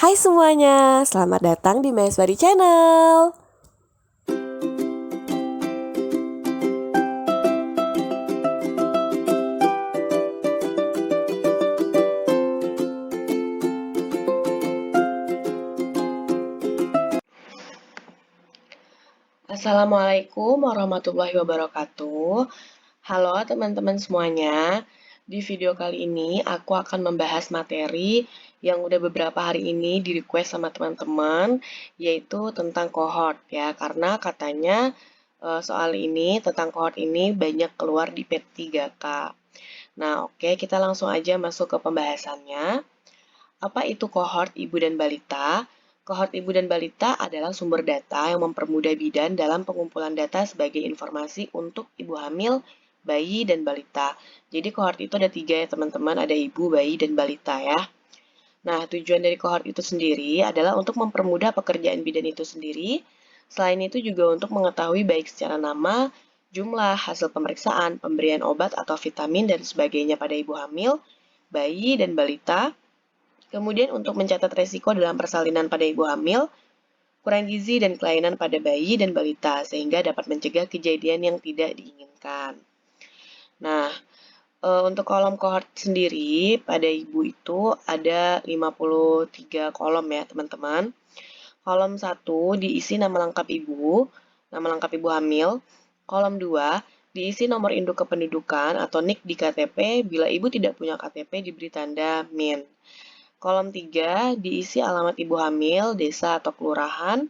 Hai semuanya, selamat datang di Maheswari Channel. Assalamualaikum warahmatullahi wabarakatuh. Halo teman-teman semuanya. Di video kali ini aku akan membahas materi yang udah beberapa hari ini di request sama teman-teman, yaitu tentang kohort ya. Karena katanya soal ini tentang kohort ini banyak keluar di P3K. Nah, oke, kita langsung aja masuk ke pembahasannya. Apa itu kohort ibu dan balita? Kohort ibu dan balita adalah sumber data yang mempermudah bidan dalam pengumpulan data sebagai informasi untuk ibu hamil, bayi, dan balita. Jadi kohort itu ada 3 ya teman-teman, ada ibu, bayi, dan balita ya. Nah, tujuan dari kohort itu sendiri adalah untuk mempermudah pekerjaan bidan itu sendiri. Selain itu juga untuk mengetahui baik secara nama, jumlah, hasil pemeriksaan, pemberian obat atau vitamin, dan sebagainya pada ibu hamil, bayi, dan balita. Kemudian untuk mencatat resiko dalam persalinan pada ibu hamil, kurang gizi dan kelainan pada bayi dan balita, sehingga dapat mencegah kejadian yang tidak diinginkan. Nah, untuk kolom kohort sendiri, pada ibu itu ada 53 kolom ya teman-teman. Kolom 1 diisi nama lengkap ibu, nama lengkap ibu hamil. Kolom 2 diisi nomor induk kependudukan atau NIK di KTP, bila ibu tidak punya KTP diberi tanda min. Kolom 3 diisi alamat ibu hamil, desa atau kelurahan.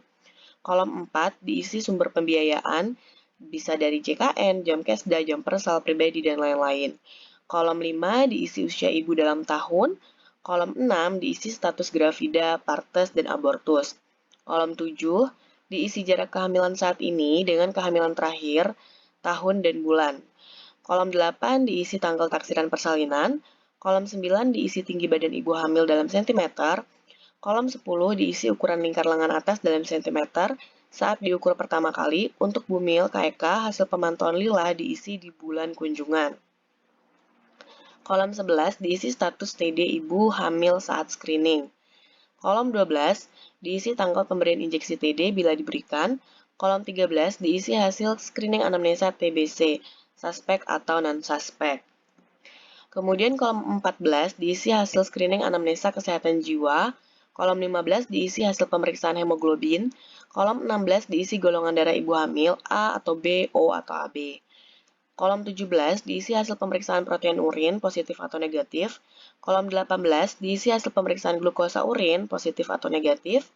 Kolom 4 diisi sumber pembiayaan, bisa dari JKN, Jamkesda, Jampersal, pribadi, dan lain-lain. Kolom 5 diisi usia ibu dalam tahun. Kolom 6 diisi status gravida, partes, dan abortus. Kolom 7 diisi jarak kehamilan saat ini dengan kehamilan terakhir, tahun dan bulan. Kolom 8 diisi tanggal taksiran persalinan. Kolom 9 diisi tinggi badan ibu hamil dalam sentimeter. Kolom 10 diisi ukuran lingkar lengan atas dalam sentimeter saat diukur pertama kali. Untuk bumil KEK, hasil pemantauan lila diisi di bulan kunjungan. Kolom 11 diisi status TD ibu hamil saat screening. Kolom 12 diisi tanggal pemberian injeksi TD bila diberikan. Kolom 13 diisi hasil screening anamnesa TBC, suspek atau non-suspek. Kemudian kolom 14 diisi hasil screening anamnesa kesehatan jiwa. Kolom 15 diisi hasil pemeriksaan hemoglobin. Kolom 16 diisi golongan darah ibu hamil A atau B, O atau AB. Kolom 17 diisi hasil pemeriksaan protein urin positif atau negatif. Kolom 18 diisi hasil pemeriksaan glukosa urin positif atau negatif.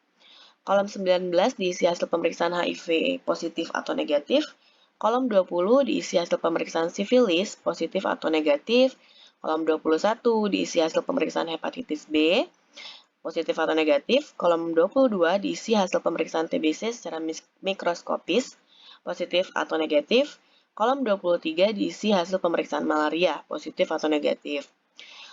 Kolom 19 diisi hasil pemeriksaan HIV positif atau negatif. Kolom 20 diisi hasil pemeriksaan sifilis positif atau negatif. Kolom 21 diisi hasil pemeriksaan hepatitis B positif atau negatif. Kolom 22 diisi hasil pemeriksaan TBC secara mikroskopis positif atau negatif. Kolom 23 diisi hasil pemeriksaan malaria positif atau negatif.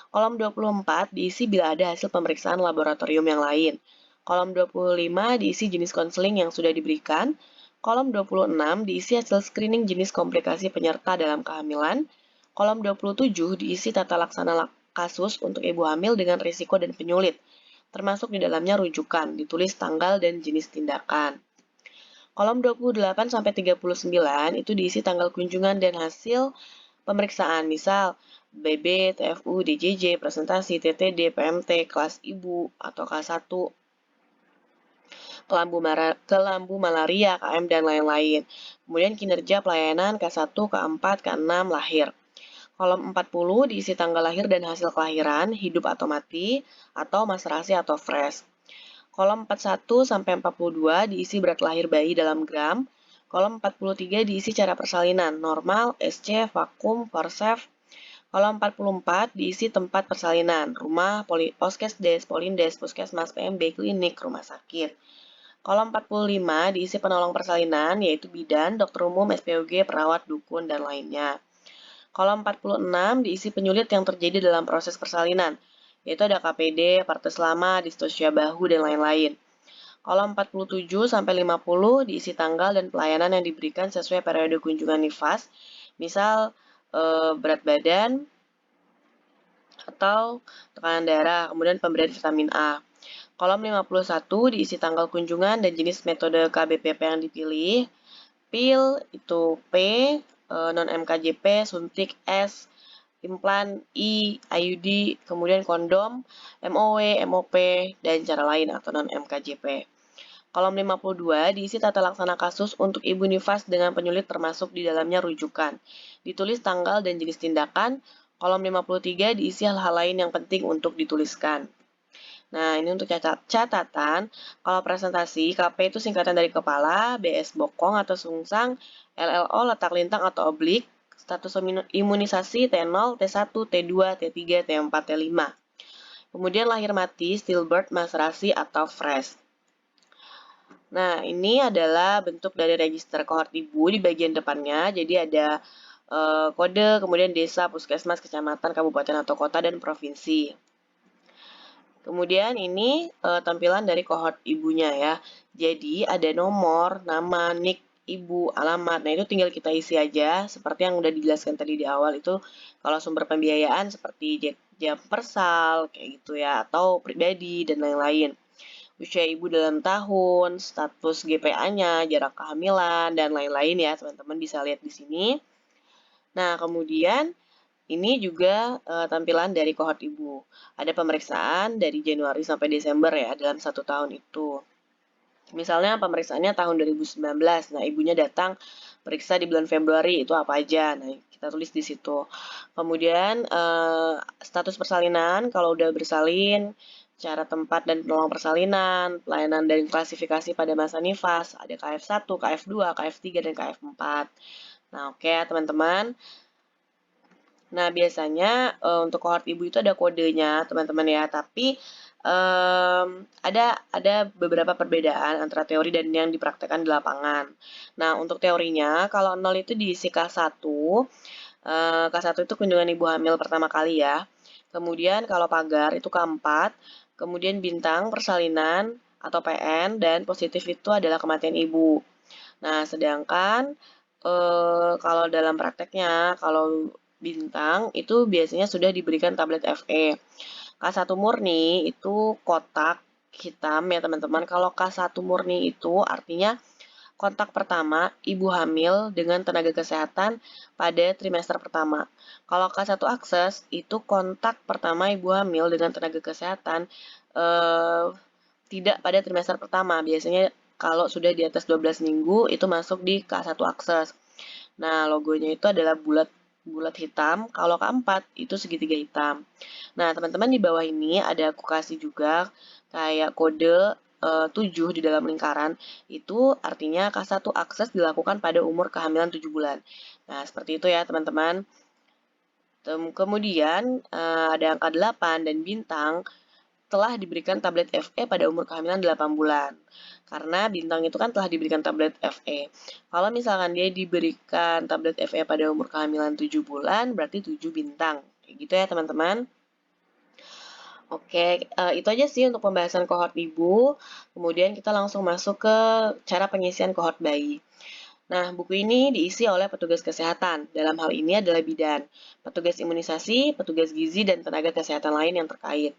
Kolom 24 diisi bila ada hasil pemeriksaan laboratorium yang lain. Kolom 25 diisi jenis konseling yang sudah diberikan. Kolom 26 diisi hasil screening jenis komplikasi penyerta dalam kehamilan. Kolom 27 diisi tata laksana kasus untuk ibu hamil dengan risiko dan penyulit, termasuk di dalamnya rujukan, ditulis tanggal dan jenis tindakan. Kolom 28-39 itu diisi tanggal kunjungan dan hasil pemeriksaan, misal BB, TFU, DJJ, presentasi, TTD, PMT, kelas ibu atau K1, kelambu malaria, KM, dan lain-lain. Kemudian kinerja pelayanan K1, K4, K6, lahir. Kolom 40 diisi tanggal lahir dan hasil kelahiran, hidup atau mati, atau maserasi atau fresh. Kolom 41-42 diisi berat lahir bayi dalam gram. Kolom 43 diisi cara persalinan, normal, SC, vakum, forceps. Kolom 44 diisi tempat persalinan, rumah, poskesdes, polindes, puskesmas, PMB, klinik, rumah sakit. Kolom 45 diisi penolong persalinan, yaitu bidan, dokter umum, SPOG, perawat, dukun, dan lainnya. Kolom 46 diisi penyulit yang terjadi dalam proses persalinan, yaitu ada KPD, partes lama, distosia bahu, dan lain-lain. Kolom 47-50 diisi tanggal dan pelayanan yang diberikan sesuai periode kunjungan nifas, misal berat badan atau tekanan darah, kemudian pemberian vitamin A. Kolom 51 diisi tanggal kunjungan dan jenis metode KBPP yang dipilih. Pil itu P, non-MKJP, suntik S, implan I, IUD, kemudian kondom, MOW, MOP, dan cara lain atau non-MKJP. Kolom 52 diisi tata laksana kasus untuk ibu nifas dengan penyulit termasuk di dalamnya rujukan. Ditulis tanggal dan jenis tindakan. Kolom 53 diisi hal-hal lain yang penting untuk dituliskan. Nah, ini untuk catatan. Kalau presentasi, KP itu singkatan dari kepala, BS bokong atau sungsang, LLO letak lintang atau oblik, status imunisasi T0, T1, T2, T3, T4, T5. Kemudian lahir mati, stillbirth, maserasi, atau fresh. Nah, ini adalah bentuk dari register kohort ibu di bagian depannya. Jadi ada kode, kemudian desa, puskesmas, kecamatan, kabupaten atau kota, dan provinsi. Kemudian ini tampilan dari kohort ibunya ya. Jadi ada nomor, nama, nik, ibu, alamat. Nah itu tinggal kita isi aja. Seperti yang udah dijelaskan tadi di awal itu kalau sumber pembiayaan seperti jam persal kayak gitu ya. Atau pribadi dan lain-lain. Usia ibu dalam tahun, status GPA-nya, jarak kehamilan, dan lain-lain ya teman-teman bisa lihat di sini. Nah kemudian ini juga tampilan dari kohort ibu. Ada pemeriksaan dari Januari sampai Desember ya, dalam 1 tahun itu. Misalnya pemeriksaannya tahun 2019, nah ibunya datang periksa di bulan Februari, itu apa aja? Nah, kita tulis di situ. Kemudian status persalinan, kalau udah bersalin, cara tempat dan peluang persalinan, pelayanan dan klasifikasi pada masa nifas, ada KF1, KF2, KF3, dan KF4. Nah, oke teman-teman. Nah, biasanya untuk kohort ibu itu ada kodenya, teman-teman ya. Tapi ada beberapa perbedaan antara teori dan yang dipraktekkan di lapangan. Nah, untuk teorinya, kalau 0 itu diisi K1, K1 itu kunjungan ibu hamil pertama kali ya. Kemudian kalau pagar itu K4, kemudian bintang persalinan atau PN, dan positif itu adalah kematian ibu. Nah, sedangkan kalau dalam prakteknya, kalau bintang itu biasanya sudah diberikan tablet FE. K1 murni itu kotak hitam ya teman-teman. Kalau K1 murni itu artinya kontak pertama ibu hamil dengan tenaga kesehatan pada trimester pertama. Kalau K1 akses itu kontak pertama ibu hamil dengan tenaga kesehatan tidak pada trimester pertama. Biasanya kalau sudah di atas 12 minggu itu masuk di K1 akses. Nah, logonya itu adalah bulat hitam, kalau K4 itu segitiga hitam. Nah, teman-teman di bawah ini ada aku kasih juga kayak kode 7 di dalam lingkaran. Itu artinya K1 akses dilakukan pada umur kehamilan 7 bulan. Nah, seperti itu ya, teman-teman. Kemudian ada angka 8 dan bintang telah diberikan tablet FE pada umur kehamilan 8 bulan. Karena bintang itu kan telah diberikan tablet FE. Kalau misalkan dia diberikan tablet FE pada umur kehamilan 7 bulan, berarti 7 bintang. Kayak gitu ya teman-teman. Oke, itu aja sih untuk pembahasan kohort ibu. Kemudian kita langsung masuk ke cara pengisian kohort bayi. Nah, buku ini diisi oleh petugas kesehatan. Dalam hal ini adalah bidan, petugas imunisasi, petugas gizi, dan tenaga kesehatan lain yang terkait.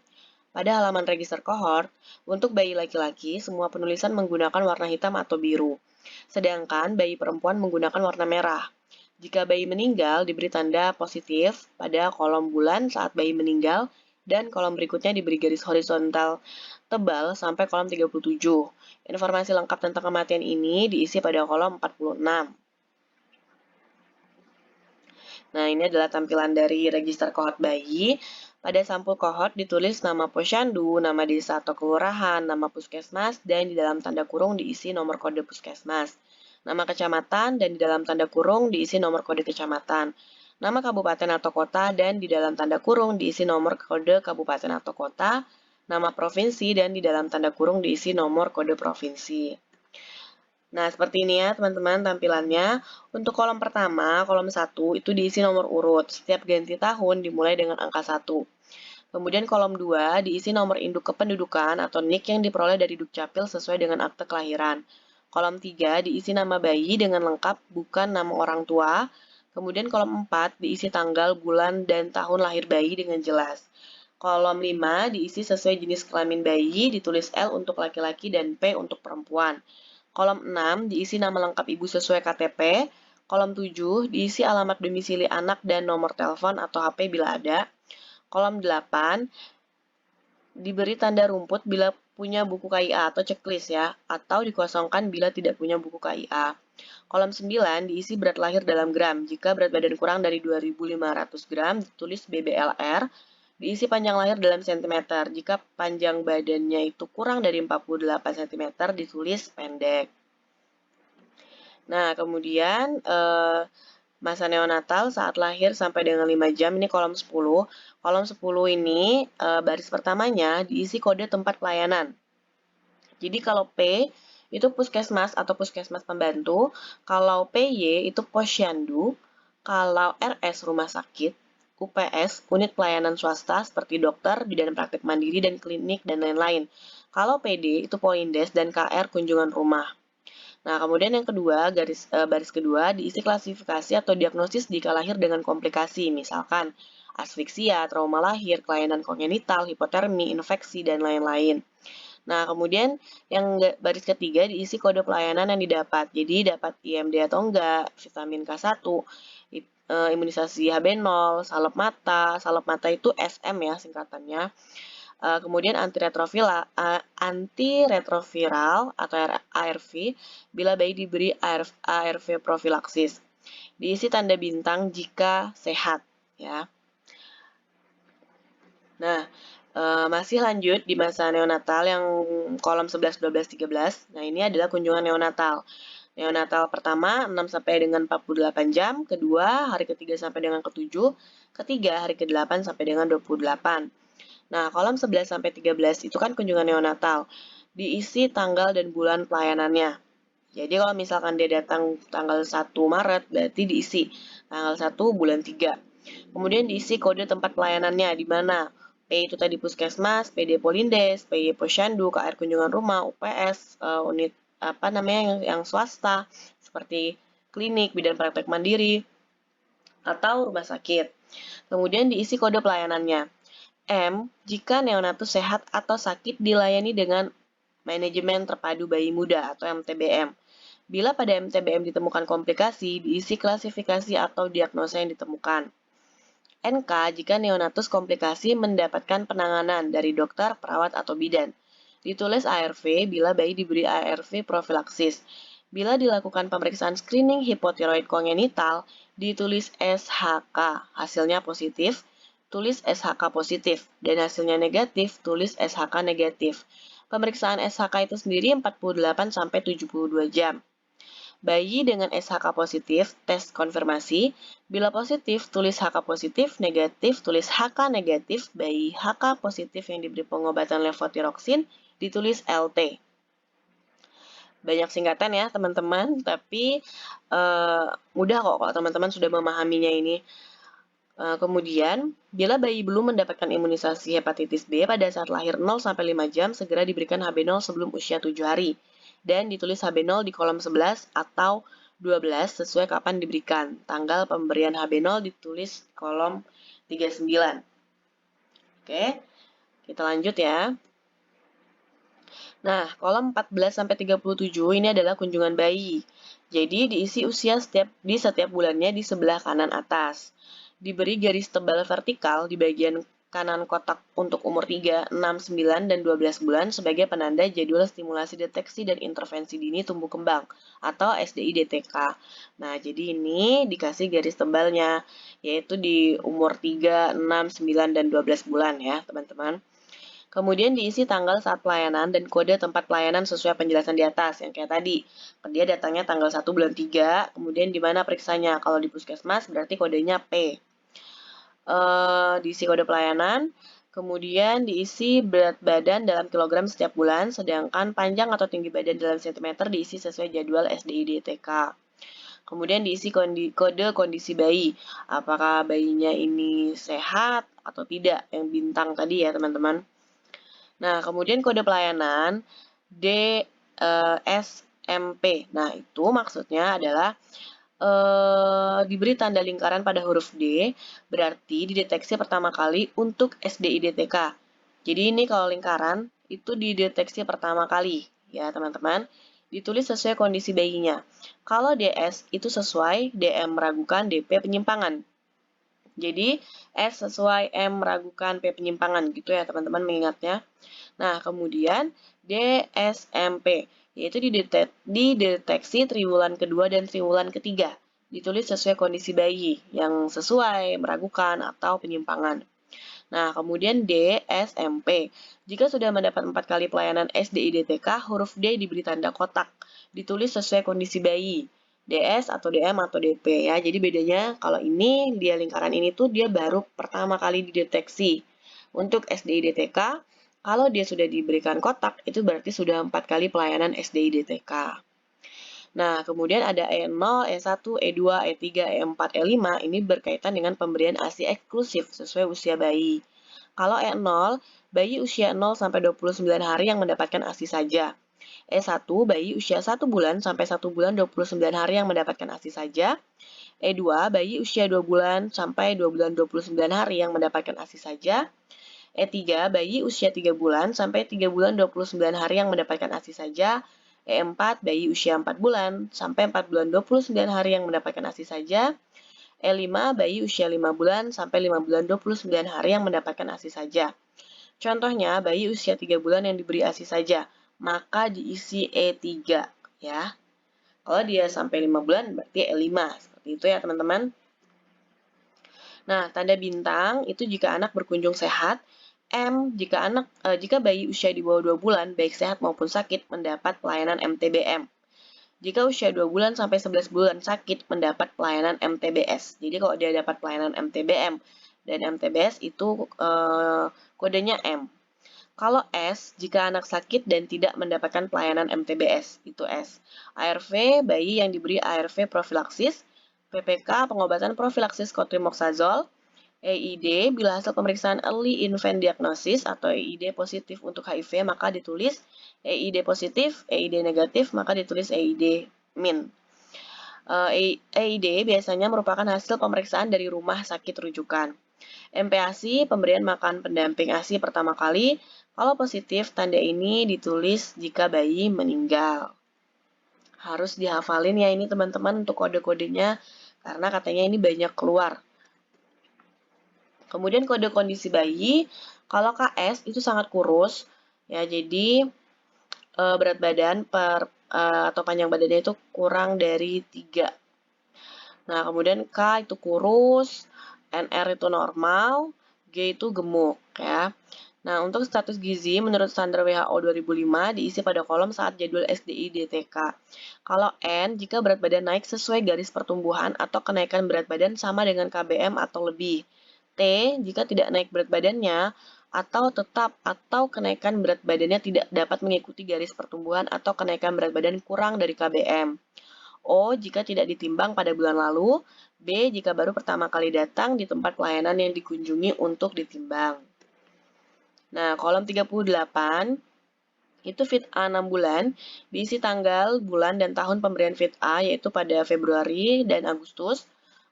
Pada halaman register kohort, untuk bayi laki-laki, semua penulisan menggunakan warna hitam atau biru. Sedangkan bayi perempuan menggunakan warna merah. Jika bayi meninggal, diberi tanda positif pada kolom bulan saat bayi meninggal, dan kolom berikutnya diberi garis horizontal tebal sampai kolom 37. Informasi lengkap tentang kematian ini diisi pada kolom 46. Nah, ini adalah tampilan dari register kohort bayi. Pada sampul kohort ditulis nama posyandu, nama desa atau kelurahan, nama puskesmas, dan di dalam tanda kurung diisi nomor kode puskesmas. Nama kecamatan dan di dalam tanda kurung diisi nomor kode kecamatan. Nama kabupaten atau kota dan di dalam tanda kurung diisi nomor kode kabupaten atau kota. Nama provinsi dan di dalam tanda kurung diisi nomor kode provinsi. Nah, seperti ini ya teman-teman tampilannya. Untuk kolom pertama, kolom 1 itu diisi nomor urut. Setiap ganti tahun dimulai dengan angka 1. Kemudian kolom 2 diisi nomor induk kependudukan atau NIK yang diperoleh dari Dukcapil sesuai dengan akte kelahiran. Kolom 3 diisi nama bayi dengan lengkap bukan nama orang tua. Kemudian kolom 4 diisi tanggal, bulan, dan tahun lahir bayi dengan jelas. Kolom 5 diisi sesuai jenis kelamin bayi, ditulis L untuk laki-laki dan P untuk perempuan. Kolom 6 diisi nama lengkap ibu sesuai KTP. Kolom 7 diisi alamat domisili anak dan nomor telepon atau HP bila ada. Kolom 8 diberi tanda rumput bila punya buku KIA atau checklist ya, atau dikosongkan bila tidak punya buku KIA. Kolom 9 diisi berat lahir dalam gram. Jika berat badan kurang dari 2.500 gram, ditulis BBLR. Diisi panjang lahir dalam cm. Jika panjang badannya itu kurang dari 48 cm, ditulis pendek. Nah, kemudian masa neonatal saat lahir sampai dengan 5 jam, ini kolom 10. Kolom 10 ini baris pertamanya diisi kode tempat pelayanan. Jadi kalau P itu puskesmas atau puskesmas pembantu, kalau PY itu posyandu, kalau RS rumah sakit, UPS unit pelayanan swasta seperti dokter, bidan praktik mandiri dan klinik dan lain-lain. Kalau PD itu polindes dan KR kunjungan rumah. Nah, kemudian yang kedua, baris kedua diisi klasifikasi atau diagnosis jika lahir dengan komplikasi, misalkan asfiksia, trauma lahir, kelainan kongenital, hipotermi, infeksi, dan lain-lain. Nah, kemudian yang baris ketiga diisi kode pelayanan yang didapat. Jadi dapat IMD atau enggak, vitamin K1, imunisasi HB0, salep mata itu SM ya singkatannya. Kemudian antiretroviral atau ARV bila bayi diberi ARV profilaksis. Diisi tanda bintang jika sehat ya. Nah, masih lanjut di masa neonatal yang kolom 11, 12, 13. Nah, ini adalah kunjungan neonatal. Neonatal pertama 6 sampai dengan 48 jam, kedua hari ketiga sampai dengan ketujuh, ketiga hari ke-8 sampai dengan 28. Nah, kolom 11 sampai 13 itu kan kunjungan neonatal. Diisi tanggal dan bulan pelayanannya. Jadi kalau misalkan dia datang tanggal 1 Maret, berarti diisi tanggal 1 bulan 3. Kemudian diisi kode tempat pelayanannya di mana P itu tadi puskesmas, PD Polindes, PY Posyandu, KR kunjungan rumah, UPS, unit apa namanya yang swasta seperti klinik, bidan praktek mandiri atau rumah sakit. Kemudian diisi kode pelayanannya. M, jika neonatus sehat atau sakit dilayani dengan manajemen terpadu bayi muda atau MTBM. Bila pada MTBM ditemukan komplikasi, diisi klasifikasi atau diagnosa yang ditemukan. NK, jika neonatus komplikasi mendapatkan penanganan dari dokter, perawat, atau bidan. Ditulis ARV bila bayi diberi ARV profilaksis. Bila dilakukan pemeriksaan screening hipotiroid kongenital, ditulis SHK, hasilnya positif, tulis SHK positif, dan hasilnya negatif, tulis SHK negatif. Pemeriksaan SHK itu sendiri 48-72 jam. Bayi dengan SHK positif, tes konfirmasi. Bila positif, tulis HK positif, negatif, tulis HK negatif. Bayi HK positif yang diberi pengobatan levotiroksin, ditulis LT. Banyak singkatan ya teman-teman, tapi mudah kok kalau teman-teman sudah memahaminya ini. Kemudian, bila bayi belum mendapatkan imunisasi hepatitis B pada saat lahir 0-5 jam, segera diberikan HB0 sebelum usia 7 hari. Dan ditulis HB0 di kolom 11 atau 12 sesuai kapan diberikan. Tanggal pemberian HB0 ditulis kolom 39. Oke, kita lanjut ya. Nah, kolom 14-37 ini adalah kunjungan bayi. Jadi diisi usia di setiap bulannya di sebelah kanan atas. Diberi garis tebal vertikal di bagian kanan kotak untuk umur 3, 6, 9, dan 12 bulan sebagai penanda jadwal stimulasi deteksi dan intervensi dini tumbuh kembang atau SDI-DTK. Nah, jadi ini dikasih garis tebalnya, yaitu di umur 3, 6, 9, dan 12 bulan ya, teman-teman. Kemudian diisi tanggal saat pelayanan dan kode tempat pelayanan sesuai penjelasan di atas, yang kayak tadi. Dia datangnya tanggal 1 bulan 3, kemudian di mana periksanya. Kalau di puskesmas berarti kodenya P. Diisi kode pelayanan, kemudian diisi berat badan dalam kilogram setiap bulan, sedangkan panjang atau tinggi badan dalam sentimeter diisi sesuai jadwal SDI-DTK. Kemudian diisi kode kondisi bayi, apakah bayinya ini sehat atau tidak, yang bintang tadi ya teman-teman. Nah, kemudian kode pelayanan DSMP. Nah, itu maksudnya adalah diberi tanda lingkaran pada huruf D, berarti dideteksi pertama kali untuk SDIDTK. Jadi ini kalau lingkaran itu dideteksi pertama kali, ya teman-teman. Ditulis sesuai kondisi bayinya. Kalau DS itu sesuai, DM meragukan, DP penyimpangan. Jadi S sesuai, M meragukan, P penyimpangan gitu ya teman-teman mengingatnya. Nah, kemudian DSMP, yaitu dideteksi triwulan kedua dan triwulan ketiga. Ditulis sesuai kondisi bayi, yang sesuai, meragukan, atau penyimpangan. Nah, kemudian DSMP. Jika sudah mendapat 4 kali pelayanan SDIDTK, huruf D diberi tanda kotak. Ditulis sesuai kondisi bayi. DS atau DM atau DP ya. Jadi bedanya kalau ini dia lingkaran ini tuh dia baru pertama kali dideteksi. Untuk SDIDTK, kalau dia sudah diberikan kotak itu berarti sudah 4 kali pelayanan SDIDTK. Nah, kemudian ada E0, E1, E2, E3, E4, E5 ini berkaitan dengan pemberian ASI eksklusif sesuai usia bayi. Kalau E0, bayi usia 0 sampai 29 hari yang mendapatkan ASI saja. E1, bayi usia 1 bulan sampai 1 bulan 29 hari yang mendapatkan ASI saja. E2, bayi usia 2 bulan sampai 2 bulan 29 hari yang mendapatkan ASI saja. E3, bayi usia 3 bulan sampai 3 bulan 29 hari yang mendapatkan ASI saja. E4, bayi usia 4 bulan sampai 4 bulan 29 hari yang mendapatkan ASI saja. E5, bayi usia 5 bulan sampai 5 bulan 29 hari yang mendapatkan ASI saja. Contohnya, bayi usia 3 bulan yang diberi ASI saja, maka diisi E3 ya. Kalau dia sampai 5 bulan berarti E5. Seperti itu ya teman-teman. Nah, tanda bintang itu jika anak berkunjung sehat. M, jika bayi usia di bawah 2 bulan, baik sehat maupun sakit, mendapat pelayanan MTBM. Jika usia 2 bulan sampai 11 bulan sakit, mendapat pelayanan MTBS. Jadi kalau dia dapat pelayanan MTBM dan MTBS itu kodenya M. Kalau S, jika anak sakit dan tidak mendapatkan pelayanan MTBS, itu S. ARV, bayi yang diberi ARV profilaksis. PPK, pengobatan profilaksis cotrimoxazole. EID, bila hasil pemeriksaan Early Infant Diagnosis atau EID positif untuk HIV, maka ditulis EID positif, EID negatif, maka ditulis EID min. EID biasanya merupakan hasil pemeriksaan dari rumah sakit rujukan. MPASI, pemberian makan pendamping ASI pertama kali. Kalau positif, tanda ini ditulis jika bayi meninggal. Harus dihafalin ya ini teman-teman untuk kode-kodenya, karena katanya ini banyak keluar. Kemudian kode kondisi bayi, kalau KS itu sangat kurus, ya jadi berat badan atau panjang badannya itu kurang dari 3. Nah, kemudian K itu kurus, NR itu normal, G itu gemuk ya. Nah, untuk status gizi menurut standar WHO 2005 diisi pada kolom saat jadwal SDI-DTK. Kalau N, jika berat badan naik sesuai garis pertumbuhan atau kenaikan berat badan sama dengan KBM atau lebih. T, jika tidak naik berat badannya, atau kenaikan berat badannya tidak dapat mengikuti garis pertumbuhan atau kenaikan berat badan kurang dari KBM. O, jika tidak ditimbang pada bulan lalu. B, jika baru pertama kali datang di tempat pelayanan yang dikunjungi untuk ditimbang. Nah, kolom 38, itu fit A 6 bulan, diisi tanggal, bulan, dan tahun pemberian fit A, yaitu pada Februari dan Agustus.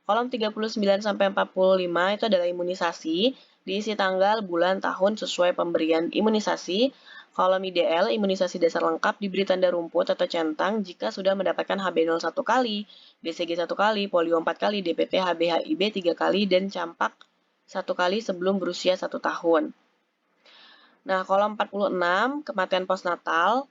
Kolom 39 sampai 45 itu adalah imunisasi, diisi tanggal, bulan, tahun sesuai pemberian imunisasi. Kolom IDL, imunisasi dasar lengkap, diberi tanda rumput atau centang jika sudah mendapatkan HB0 1 kali, BCG 1 kali, polio 4 kali, DPT, HB, HIB 3 kali, dan campak 1 kali sebelum berusia 1 tahun. Nah, kolom 46, kematian postnatal,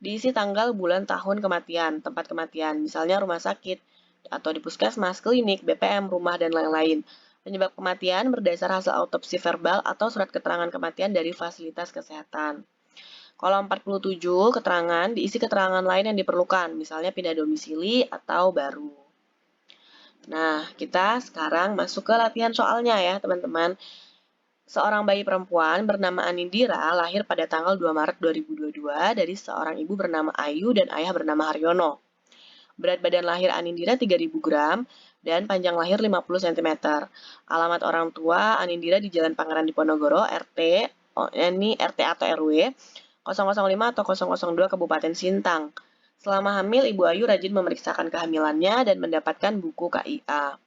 diisi tanggal, bulan, tahun kematian, tempat kematian, misalnya rumah sakit, atau di puskesmas, klinik, BPM, rumah, dan lain-lain. Penyebab kematian berdasar hasil autopsi verbal atau surat keterangan kematian dari fasilitas kesehatan. Kolom 47, keterangan, diisi keterangan lain yang diperlukan, misalnya pindah domisili atau baru. Nah, kita sekarang masuk ke latihan soalnya ya, teman-teman. Seorang bayi perempuan bernama Anindira lahir pada tanggal 2 Maret 2022 dari seorang ibu bernama Ayu dan ayah bernama Haryono. Berat badan lahir Anindira 3.000 gram dan panjang lahir 50 cm. Alamat orang tua Anindira di Jalan Pangeran Diponegoro, RT, ini RT atau RW 005 atau 002 Kabupaten Sintang. Selama hamil, Ibu Ayu rajin memeriksakan kehamilannya dan mendapatkan buku KIA.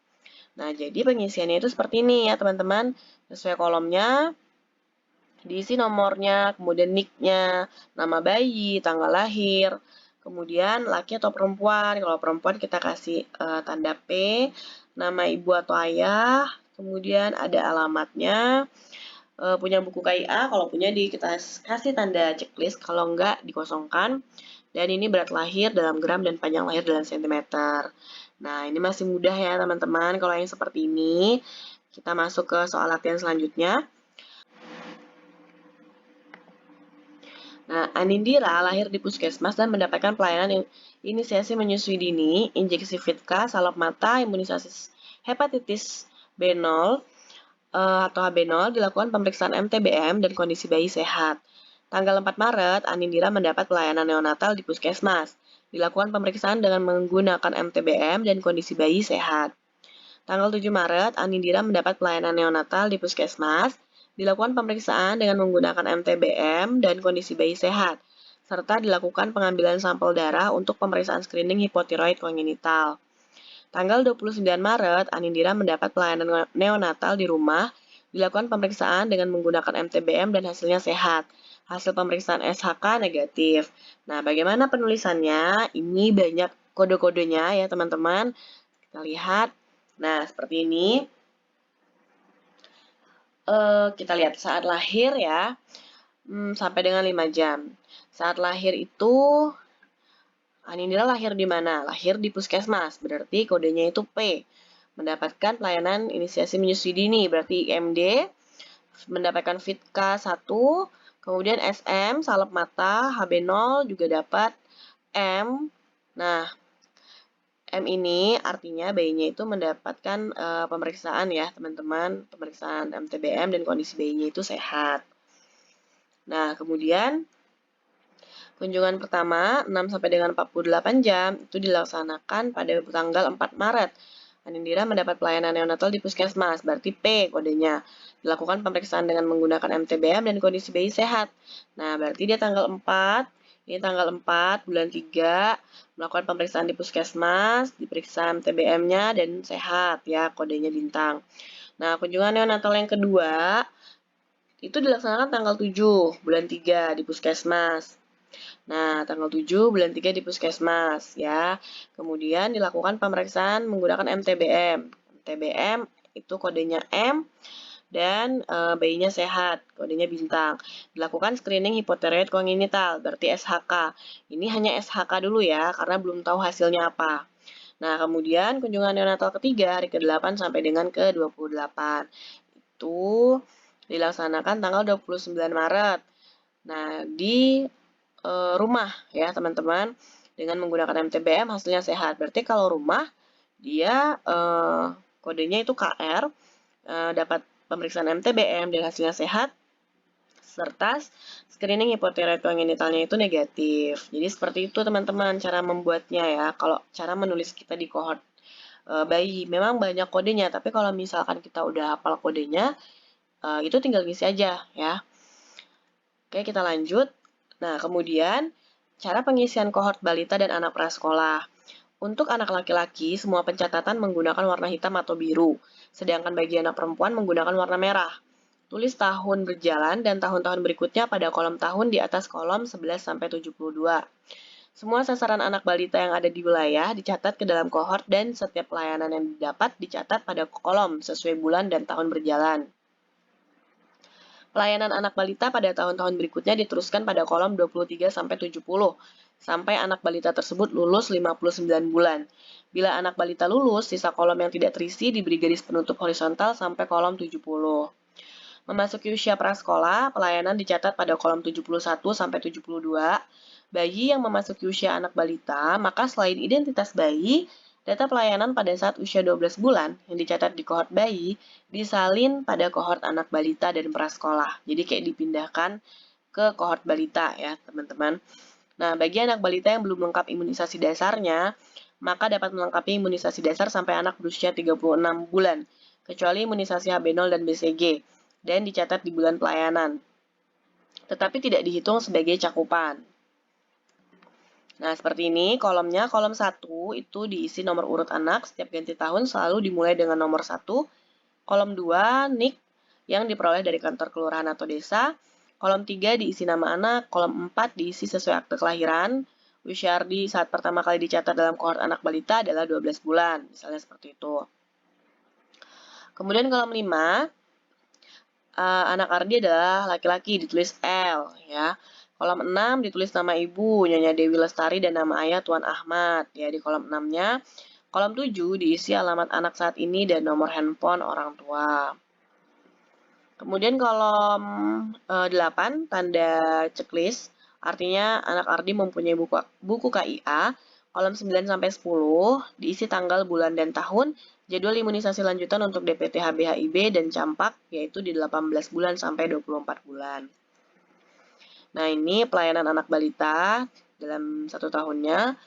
Nah, jadi pengisiannya itu seperti ini ya teman-teman. Sesuai kolomnya, diisi nomornya, kemudian nick-nya, nama bayi, tanggal lahir, kemudian laki atau perempuan. Kalau perempuan kita kasih tanda P, nama ibu atau ayah, kemudian ada alamatnya, punya buku KIA, kalau punya kita kasih tanda checklist, kalau enggak dikosongkan. Dan ini berat lahir dalam gram dan panjang lahir dalam sentimeter. Nah, ini masih mudah ya teman-teman. Kalau yang seperti ini, kita masuk ke soal latihan selanjutnya. Nah, Anindira lahir di puskesmas dan mendapatkan pelayanan inisiasi menyusui dini, injeksi Fitka, salep mata, imunisasi hepatitis B0 atau HB0, dilakukan pemeriksaan MTBM dan kondisi bayi sehat. Tanggal 4 Maret, Anindira mendapat pelayanan neonatal di puskesmas. Dilakukan pemeriksaan dengan menggunakan MTBM dan kondisi bayi sehat. Tanggal 7 Maret, Anindira mendapat pelayanan neonatal di puskesmas. Dilakukan pemeriksaan dengan menggunakan MTBM dan kondisi bayi sehat, serta dilakukan pengambilan sampel darah untuk pemeriksaan screening hipotiroid kongenital. Tanggal 29 Maret, Anindira mendapat pelayanan neonatal di rumah. Dilakukan pemeriksaan dengan menggunakan MTBM dan hasilnya sehat. Hasil pemeriksaan SHK negatif. Nah, bagaimana penulisannya? Ini banyak kode-kodenya ya teman-teman. Kita lihat. Nah, seperti ini. Kita lihat saat lahir ya, sampai dengan 5 jam. Saat lahir itu, Anindra lahir di mana? Lahir di puskesmas, berarti kodenya itu P. Mendapatkan pelayanan inisiasi menyusui dini, berarti IMD. Mendapatkan Fitka 1, kemudian SM, salep mata, HB0 juga dapat M. Nah, M ini artinya bayinya itu mendapatkan pemeriksaan ya teman-teman, pemeriksaan MTBM dan kondisi bayinya itu sehat. Nah, kemudian kunjungan pertama 6 sampai dengan 48 jam itu dilaksanakan pada tanggal 4 Maret. Anindira mendapat pelayanan neonatal di puskesmas, berarti P kodenya. Dilakukan pemeriksaan dengan menggunakan MTBM dan kondisi bayi sehat. Nah, berarti dia tanggal 4, ini tanggal 4 bulan 3, melakukan pemeriksaan di puskesmas, diperiksa MTBM-nya dan sehat ya, kodenya bintang. Nah, kunjungan neonatal yang kedua itu dilaksanakan tanggal 7 bulan 3 di puskesmas. Nah, tanggal 7 bulan 3 di puskesmas ya. Kemudian dilakukan pemeriksaan menggunakan MTBM. MTBM itu kodenya M dan bayinya sehat, kodenya bintang. Dilakukan screening hipotiroid kongenital, berarti SHK. Ini hanya SHK dulu ya, karena belum tahu hasilnya apa. Nah, kemudian kunjungan neonatal ketiga hari ke-8 sampai dengan ke-28. Itu dilaksanakan tanggal 29 Maret. Nah, di rumah ya teman-teman, dengan menggunakan MTBM hasilnya sehat. Berarti kalau rumah dia kodenya itu KR, dapat pemeriksaan MTBM dan hasilnya sehat, serta screening hipotiroid kongenitalnya itu negatif. Jadi seperti itu teman-teman cara membuatnya ya. Kalau cara menulis kita di kohort bayi memang banyak kodenya, tapi kalau misalkan kita udah hafal kodenya, itu tinggal ngisi aja ya. Oke, kita lanjut. Nah, kemudian cara pengisian kohort balita dan anak prasekolah. Untuk anak laki-laki, semua pencatatan menggunakan warna hitam atau biru, sedangkan bagi anak perempuan menggunakan warna merah. Tulis tahun berjalan dan tahun-tahun berikutnya pada kolom tahun di atas kolom 11-72. Semua sasaran anak balita yang ada di wilayah dicatat ke dalam kohort dan setiap pelayanan yang didapat dicatat pada kolom sesuai bulan dan tahun berjalan. Pelayanan anak balita pada tahun-tahun berikutnya diteruskan pada kolom 23-70, sampai anak balita tersebut lulus 59 bulan. Bila anak balita lulus, sisa kolom yang tidak terisi diberi garis penutup horizontal sampai kolom 70. Memasuki usia prasekolah, pelayanan dicatat pada kolom 71-72. Bayi yang memasuki usia anak balita, maka selain identitas bayi, data pelayanan pada saat usia 12 bulan yang dicatat di kohort bayi disalin pada kohort anak balita dan prasekolah. Jadi kayak dipindahkan ke kohort balita ya teman-teman. Nah, bagi anak balita yang belum lengkap imunisasi dasarnya, maka dapat melengkapi imunisasi dasar sampai anak berusia 36 bulan, kecuali imunisasi HB0 dan BCG, dan dicatat di bulan pelayanan. Tetapi tidak dihitung sebagai cakupan. Nah, seperti ini kolomnya. Kolom 1 itu diisi nomor urut anak, setiap ganti tahun selalu dimulai dengan nomor 1. Kolom 2, NIK yang diperoleh dari kantor kelurahan atau desa. Kolom 3 diisi nama anak, kolom 4 diisi sesuai akte kelahiran. Usia Ardi saat pertama kali dicatat dalam kohort anak balita adalah 12 bulan, misalnya seperti itu. Kemudian kolom 5, anak Ardi adalah laki-laki, ditulis L, ya. Kolom 6 ditulis nama ibu, Nyonya Dewi Lestari, dan nama ayah Tuan Ahmad, ya, di kolom 6-nya. Kolom 7 diisi alamat anak saat ini dan nomor handphone orang tua. Kemudian kolom 8, tanda checklist, artinya anak Ardi mempunyai buku KIA. Kolom 9 sampai 10 diisi tanggal, bulan, dan tahun, jadwal imunisasi lanjutan untuk DPT HB HIB dan campak, yaitu di 18 bulan sampai 24 bulan. Nah, ini pelayanan anak balita dalam 1 tahunnya.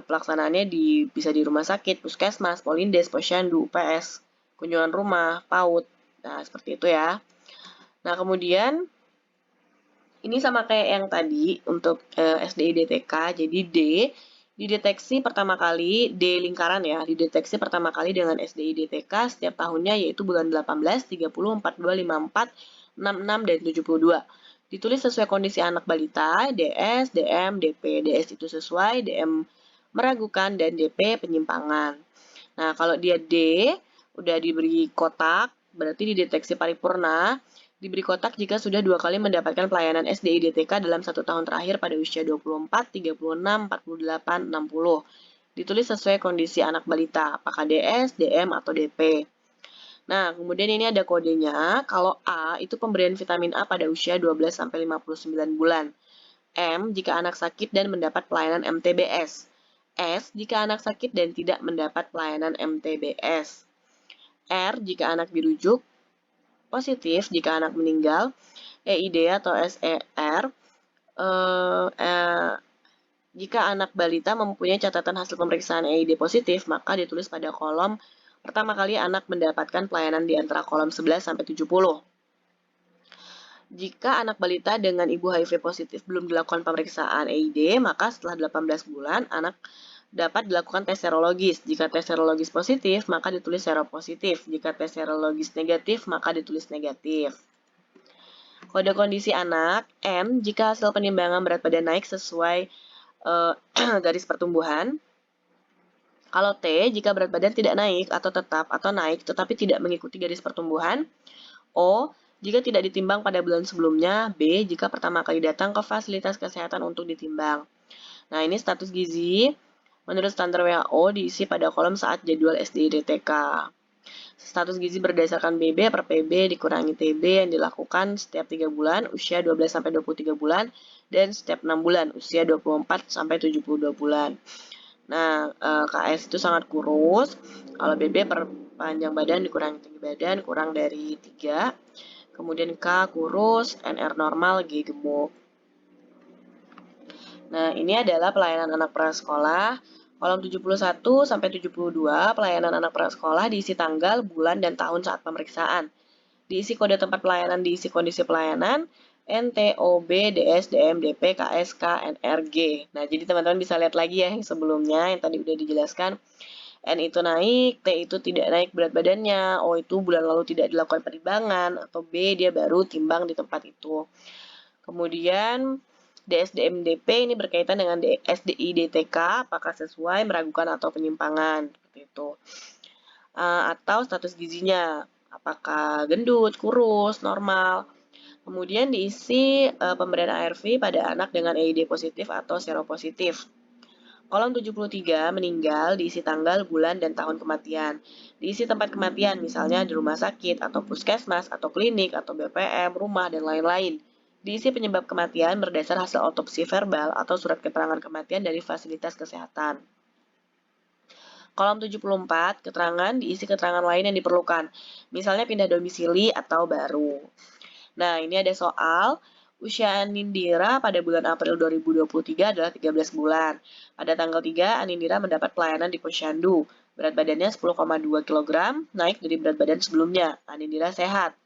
Pelaksanaannya bisa di rumah sakit, puskesmas, polindes, posyandu, UPS, kunjungan rumah, PAUD. Nah, seperti itu ya. Nah, kemudian ini sama kayak yang tadi untuk SDI DTK. Jadi D dideteksi pertama kali, D lingkaran ya, dideteksi pertama kali dengan SDI DTK setiap tahunnya, yaitu bulan 18, 30, 42, 54, 66, dan 72. Ditulis sesuai kondisi anak balita, DS, DM, DP. DS itu sesuai, DM meragukan, dan DP penyimpangan. Nah, kalau dia D, udah diberi kotak, berarti dideteksi paripurna. Diberi kotak jika sudah 2 kali mendapatkan pelayanan SDI DTK dalam 1 tahun terakhir pada usia 24, 36, 48, 60. Ditulis sesuai kondisi anak balita, apakah DS, DM, atau DP. Nah, kemudian ini ada kodenya. Kalau A, itu pemberian vitamin A pada usia 12-59 bulan. M, jika anak sakit dan mendapat pelayanan MTBS. S, jika anak sakit dan tidak mendapat pelayanan MTBS. R, jika anak dirujuk. Positif jika anak meninggal. EID atau SER, jika anak balita mempunyai catatan hasil pemeriksaan EID positif, maka ditulis pada kolom pertama kali anak mendapatkan pelayanan di antara kolom 11 sampai 70. Jika anak balita dengan ibu HIV positif belum dilakukan pemeriksaan EID, maka setelah 18 bulan anak dapat dilakukan tes serologis. Jika tes serologis positif, maka ditulis seropositif. Jika tes serologis negatif, maka ditulis negatif. Kode kondisi anak, N, jika hasil penimbangan berat badan naik sesuai garis pertumbuhan. Kalau T, jika berat badan tidak naik atau tetap atau naik tetapi tidak mengikuti garis pertumbuhan. O, jika tidak ditimbang pada bulan sebelumnya. B, jika pertama kali datang ke fasilitas kesehatan untuk ditimbang. Nah, ini status gizi menurut standar WHO diisi pada kolom saat jadwal SDI DTK. Status gizi berdasarkan BB per PB dikurangi TB yang dilakukan setiap 3 bulan, usia 12-23 bulan, dan setiap 6 bulan, usia 24-72 bulan. Nah, KS itu sangat kurus. Kalau BB per panjang badan dikurangi tinggi badan, kurang dari 3. Kemudian K kurus, NR normal, G gemuk. Nah, ini adalah pelayanan anak prasekolah. Kolom 71 sampai 72, pelayanan anak prasekolah diisi tanggal, bulan, dan tahun saat pemeriksaan. Diisi kode tempat pelayanan, diisi kondisi pelayanan, NTOB, DS, DM, DP, KS, K, NR, G. Nah, jadi teman-teman bisa lihat lagi ya yang sebelumnya, yang tadi udah dijelaskan. N itu naik, T itu tidak naik berat badannya, O itu bulan lalu tidak dilakukan perimbangan, atau B dia baru timbang di tempat itu. Kemudian DSDM-DP ini berkaitan dengan SDI DTK, apakah sesuai, meragukan, atau penyimpangan, seperti itu. Atau status gizinya, apakah gendut, kurus, normal. Kemudian diisi pemberian ARV pada anak dengan EID positif atau seropositif. Kolom 73, meninggal, diisi tanggal, bulan, dan tahun kematian. Diisi tempat kematian, misalnya di rumah sakit, atau puskesmas, atau klinik, atau BPM, rumah, dan lain-lain. Diisi penyebab kematian berdasar hasil otopsi verbal atau surat keterangan kematian dari fasilitas kesehatan. Kolom 74, keterangan, diisi keterangan lain yang diperlukan, misalnya pindah domisili atau baru. Nah, ini ada soal. Usia Anindira pada bulan April 2023 adalah 13 bulan. Pada tanggal 3, Anindira mendapat pelayanan di Posyandu. Berat badannya 10,2 kg, naik dari berat badan sebelumnya. Anindira sehat.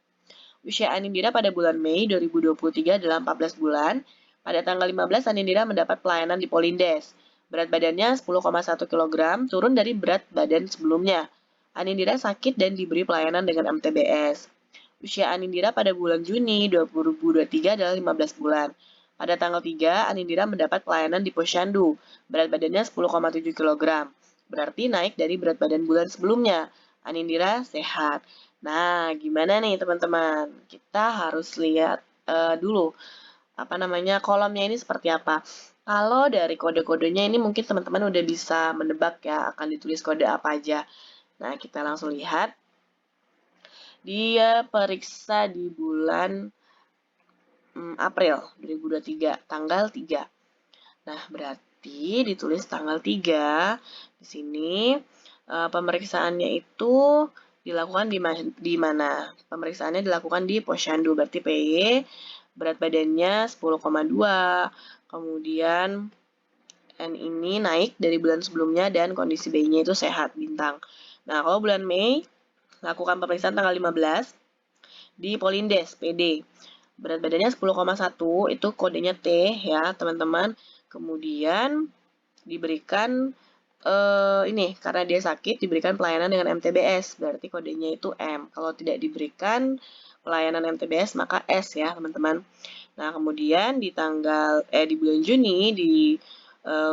Usia Anindira pada bulan Mei 2023 adalah 14 bulan. Pada tanggal 15, Anindira mendapat pelayanan di Polindes. Berat badannya 10,1 kg, turun dari berat badan sebelumnya. Anindira sakit dan diberi pelayanan dengan MTBS. Usia Anindira pada bulan Juni 2023 adalah 15 bulan. Pada tanggal 3, Anindira mendapat pelayanan di Posyandu. Berat badannya 10,7 kg. Berarti naik dari berat badan bulan sebelumnya. Anindira sehat. Nah, gimana nih teman-teman? Kita harus lihat dulu kolomnya ini seperti apa. Kalau dari kode-kodenya ini mungkin teman-teman udah bisa menebak ya akan ditulis kode apa aja. Nah, kita langsung lihat. Dia periksa di bulan April 2023, tanggal 3. Nah, berarti ditulis tanggal 3. Di sini pemeriksaannya itu dilakukan di mana? Pemeriksaannya dilakukan di Posyandu, berarti PY, berat badannya 10,2, kemudian N ini naik dari bulan sebelumnya dan kondisi bayinya itu sehat, bintang. Nah, kalau bulan Mei, lakukan pemeriksaan tanggal 15 di Polindes, PD. Berat badannya 10,1, itu kodenya T ya, teman-teman. Kemudian diberikan ini karena dia sakit diberikan pelayanan dengan MTBS, berarti kodenya itu M. Kalau tidak diberikan pelayanan MTBS maka S ya, teman-teman. Nah, kemudian di bulan Juni di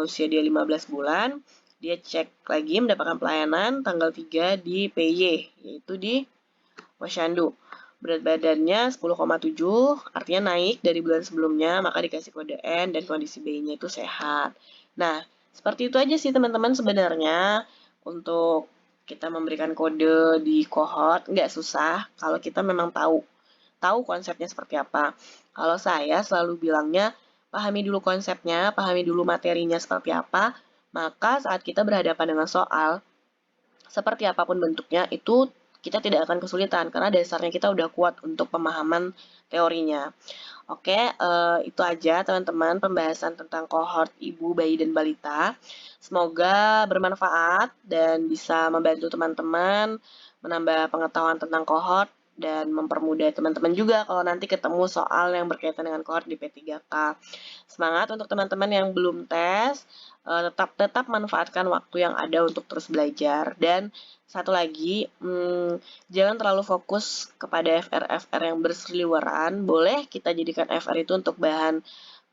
usia dia 15 bulan, dia cek lagi mendapatkan pelayanan tanggal 3 di PY, yaitu di Posyandu. Berat badannya 10,7, artinya naik dari bulan sebelumnya, maka dikasih kode N dan kondisi bayinya itu sehat. Nah, seperti itu aja sih teman-teman sebenarnya untuk kita memberikan kode di kohort, nggak susah kalau kita memang tahu konsepnya seperti apa. Kalau saya selalu bilangnya, pahami dulu konsepnya, pahami dulu materinya seperti apa, maka saat kita berhadapan dengan soal, seperti apapun bentuknya, itu kita tidak akan kesulitan karena dasarnya kita udah kuat untuk pemahaman teorinya. Oke, itu aja teman-teman pembahasan tentang kohort ibu, bayi, dan balita. Semoga bermanfaat dan bisa membantu teman-teman menambah pengetahuan tentang kohort dan mempermudah teman-teman juga kalau nanti ketemu soal yang berkaitan dengan kohort di P3K. Semangat untuk teman-teman yang belum tes, tetap manfaatkan waktu yang ada untuk terus belajar. Dan satu lagi, jangan terlalu fokus kepada FR-FR yang berseliweran. Boleh kita jadikan FR itu untuk bahan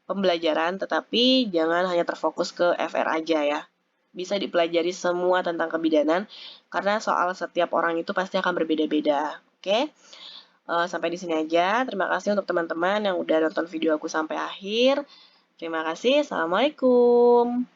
pembelajaran, tetapi jangan hanya terfokus ke FR aja ya. Bisa dipelajari semua tentang kebidanan, karena soal setiap orang itu pasti akan berbeda-beda. Oke? Sampai di sini aja. Terima kasih untuk teman-teman yang udah nonton video aku sampai akhir. Terima kasih. Assalamualaikum.